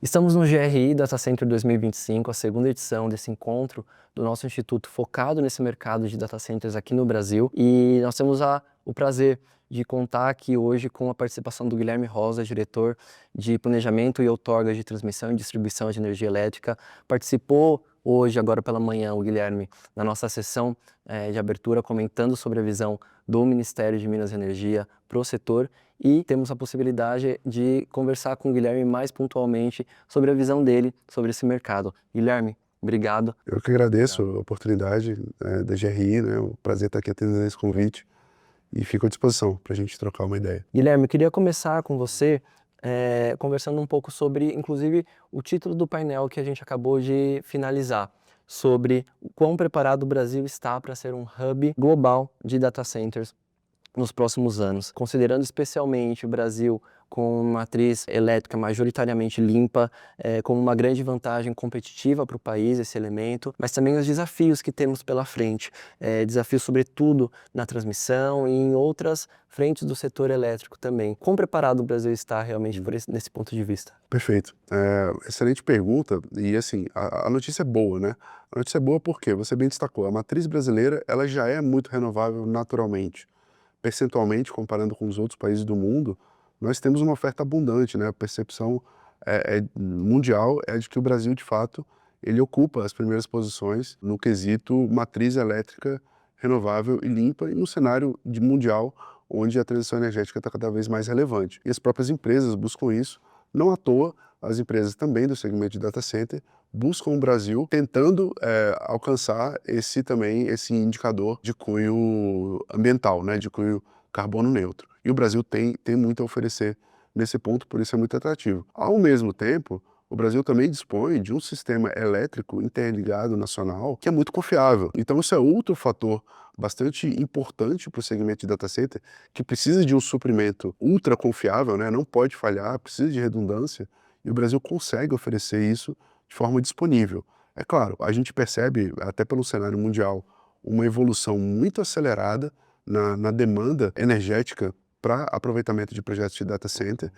Estamos no GRI Data Center 2025, a segunda edição desse encontro do nosso instituto focado nesse mercado de data centers aqui no Brasil. E nós temos o prazer de contar aqui hoje com a participação do Guilherme Rosa, diretor de Planejamento e Outorga de Transmissão e Distribuição de Energia Elétrica. Participou hoje, agora pela manhã, o Guilherme, na nossa sessão de abertura, comentando sobre a visão do Ministério de Minas e Energia para o setor. E temos a possibilidade de conversar com o Guilherme mais pontualmente sobre a visão dele sobre esse mercado. Guilherme, obrigado. Eu que agradeço a oportunidade da GRI, né? O prazer estar aqui atendendo esse convite e fico à disposição para a gente trocar uma ideia. Guilherme, eu queria começar com você conversando um pouco sobre, inclusive, o título do painel que a gente acabou de finalizar, sobre o quão preparado o Brasil está para ser um hub global de data centers nos próximos anos, considerando especialmente o Brasil com uma matriz elétrica majoritariamente limpa, como uma grande vantagem competitiva para o país, esse elemento, mas também os desafios que temos pela frente, desafios sobretudo na transmissão e em outras frentes do setor elétrico também. Quão preparado o Brasil está realmente nesse ponto de vista? Perfeito. Excelente pergunta. E assim, a notícia é boa, né? A notícia é boa porque você bem destacou, a matriz brasileira ela já é muito renovável naturalmente. Percentualmente, comparando com os outros países do mundo, nós temos uma oferta abundante, né? A percepção mundial é de que o Brasil, de fato, ele ocupa as primeiras posições no quesito matriz elétrica renovável e limpa e no cenário mundial onde a transição energética está cada vez mais relevante. E as próprias empresas buscam isso. Não à toa, as empresas também do segmento de data center buscam o Brasil tentando alcançar esse indicador de cunho ambiental, né, de cunho carbono neutro. E o Brasil tem muito a oferecer nesse ponto, por isso é muito atrativo. Ao mesmo tempo, o Brasil também dispõe de um sistema elétrico interligado nacional que é muito confiável. Então isso é outro fator bastante importante para o segmento de data center, que precisa de um suprimento ultra confiável, né? Não pode falhar, precisa de redundância, e o Brasil consegue oferecer isso de forma disponível. É claro, a gente percebe, até pelo cenário mundial, uma evolução muito acelerada na demanda energética para aproveitamento de projetos de data center,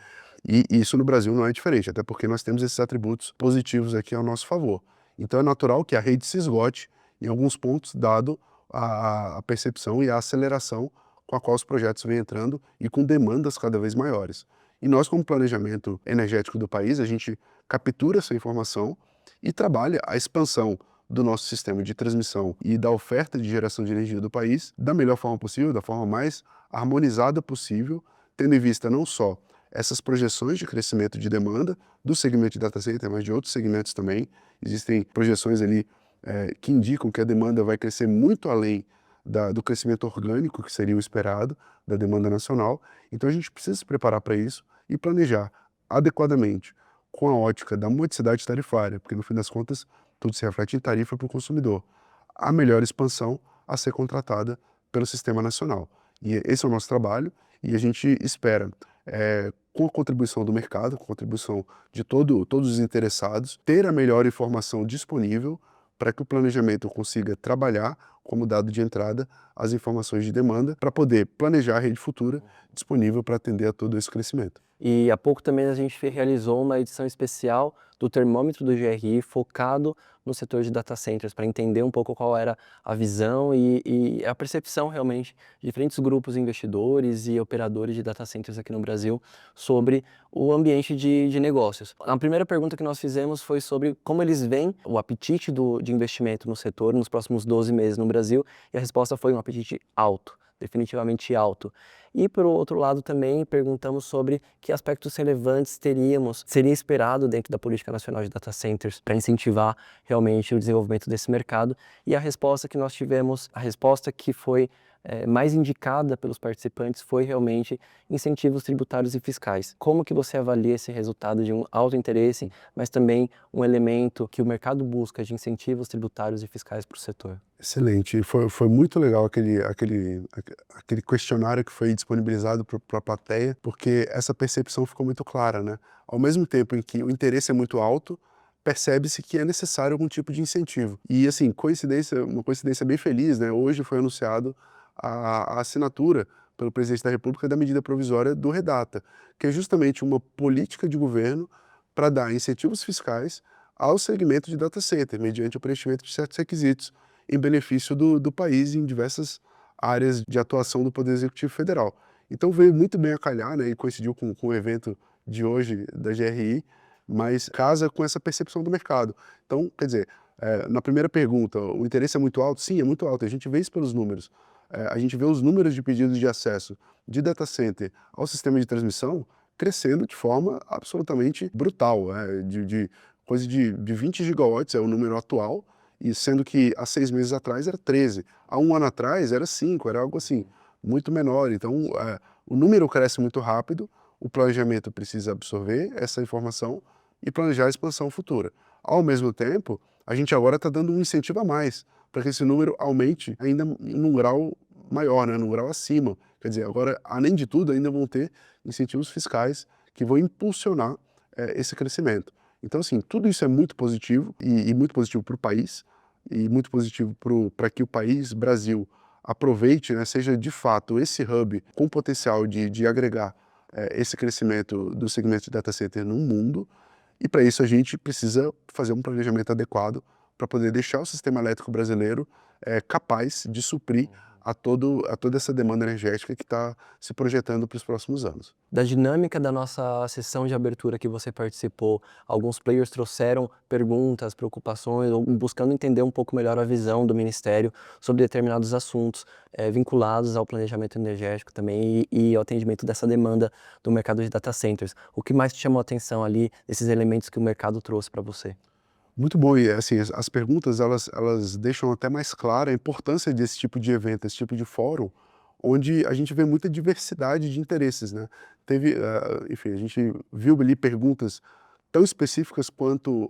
e isso no Brasil não é diferente, até porque nós temos esses atributos positivos aqui ao nosso favor. Então é natural que a rede se esgote em alguns pontos, dado a percepção e a aceleração com a qual os projetos vêm entrando e com demandas cada vez maiores. E nós, como planejamento energético do país, a gente captura essa informação e trabalha a expansão do nosso sistema de transmissão e da oferta de geração de energia do país da melhor forma possível, da forma mais harmonizada possível, tendo em vista não só essas projeções de crescimento de demanda do segmento de data center, mas de outros segmentos também. Existem projeções ali que indicam que a demanda vai crescer muito além do crescimento orgânico, que seria o esperado, da demanda nacional. Então a gente precisa se preparar para isso e planejar adequadamente, com a ótica da modicidade tarifária, porque no fim das contas tudo se reflete em tarifa para o consumidor, a melhor expansão a ser contratada pelo sistema nacional. E esse é o nosso trabalho e a gente espera, com a contribuição do mercado, com a contribuição de todos os interessados, ter a melhor informação disponível para que o planejamento consiga trabalhar como dado de entrada as informações de demanda para poder planejar a rede futura disponível para atender a todo esse crescimento. E há pouco também a gente realizou uma edição especial do termômetro do GRI focado no setor de data centers, para entender um pouco qual era a visão e a percepção realmente de diferentes grupos investidores e operadores de data centers aqui no Brasil sobre o ambiente de negócios. A primeira pergunta que nós fizemos foi sobre como eles veem o apetite de investimento no setor nos próximos 12 meses no Brasil, e a resposta foi um apetite alto, definitivamente alto. E, por outro lado, também perguntamos sobre que aspectos relevantes seria esperado dentro da Política Nacional de Data Centers para incentivar realmente o desenvolvimento desse mercado. E a resposta que nós tivemos, a resposta que foi mais indicada pelos participantes foi realmente incentivos tributários e fiscais. Como que você avalia esse resultado de um alto interesse, mas também um elemento que o mercado busca de incentivos tributários e fiscais para o setor? Excelente, foi muito legal aquele questionário que foi disponibilizado para a plateia, porque essa percepção ficou muito clara, né? Ao mesmo tempo em que o interesse é muito alto, percebe-se que é necessário algum tipo de incentivo. E assim, uma coincidência bem feliz, né? Hoje foi anunciado a assinatura pelo presidente da República da medida provisória do Redata, que é justamente uma política de governo para dar incentivos fiscais ao segmento de data center, mediante o preenchimento de certos requisitos em benefício do país em diversas áreas de atuação do Poder Executivo Federal. Então veio muito bem a calhar, né, e coincidiu com o evento de hoje da GRI, mas casa com essa percepção do mercado. Então, quer dizer, na primeira pergunta, o interesse é muito alto? Sim, é muito alto, a gente vê isso pelos números. A gente vê os números de pedidos de acesso de data center ao sistema de transmissão crescendo de forma absolutamente brutal, coisa de 20 gigawatts é o número atual, e sendo que há 6 meses atrás era 13, há um ano atrás era 5, era algo assim, muito menor. Então, o número cresce muito rápido, o planejamento precisa absorver essa informação e planejar a expansão futura. Ao mesmo tempo, a gente agora está dando um incentivo a mais, para que esse número aumente ainda num grau maior, né, num grau acima. Quer dizer, agora, além de tudo, ainda vão ter incentivos fiscais que vão impulsionar esse crescimento. Então, assim, tudo isso é muito positivo, e muito positivo para o país, e muito positivo para que o país, Brasil, aproveite, né, seja de fato esse hub com potencial de agregar esse crescimento do segmento de data center no mundo, e para isso a gente precisa fazer um planejamento adequado para poder deixar o sistema elétrico brasileiro capaz de suprir a toda essa demanda energética que está se projetando para os próximos anos. Da dinâmica da nossa sessão de abertura que você participou, alguns players trouxeram perguntas, preocupações, ou buscando entender um pouco melhor a visão do Ministério sobre determinados assuntos vinculados ao planejamento energético também e ao atendimento dessa demanda do mercado de data centers. O que mais te chamou a atenção ali, desses elementos que o mercado trouxe para você? Muito bom, e assim, as perguntas elas deixam até mais clara a importância desse tipo de evento, esse tipo de fórum, onde a gente vê muita diversidade de interesses, né. Teve, enfim, a gente viu ali perguntas tão específicas quanto,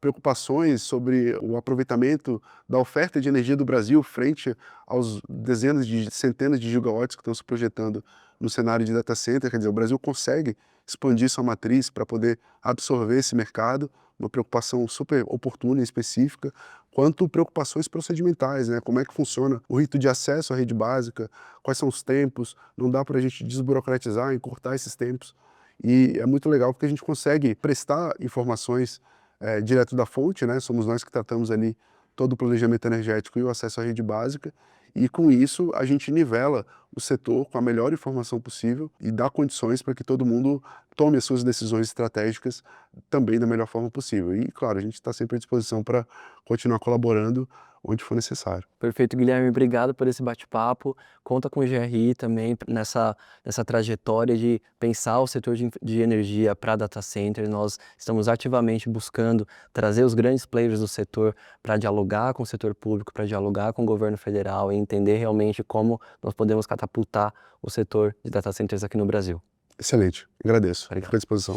preocupações sobre o aproveitamento da oferta de energia do Brasil frente aos dezenas de centenas de gigawatts que estão se projetando no cenário de data center. Quer dizer, o Brasil consegue expandir sua matriz para poder absorver esse mercado, uma preocupação super oportuna e específica, quanto preocupações procedimentais, né? Como é que funciona o rito de acesso à rede básica, quais são os tempos, não dá para a gente desburocratizar, encurtar esses tempos. E é muito legal porque a gente consegue prestar informações direto da fonte, né? Somos nós que tratamos ali todo o planejamento energético e o acesso à rede básica, e com isso a gente nivela o setor com a melhor informação possível e dá condições para que todo mundo tome as suas decisões estratégicas também da melhor forma possível. E, claro, a gente está sempre à disposição para continuar colaborando onde for necessário. Perfeito, Guilherme, obrigado por esse bate-papo. Conta com o GRI também nessa trajetória de pensar o setor de energia para data center. Nós estamos ativamente buscando trazer os grandes players do setor para dialogar com o setor público, para dialogar com o governo federal e entender realmente como nós podemos catapultar o setor de data centers aqui no Brasil. Excelente, agradeço. Obrigado. Fico à disposição.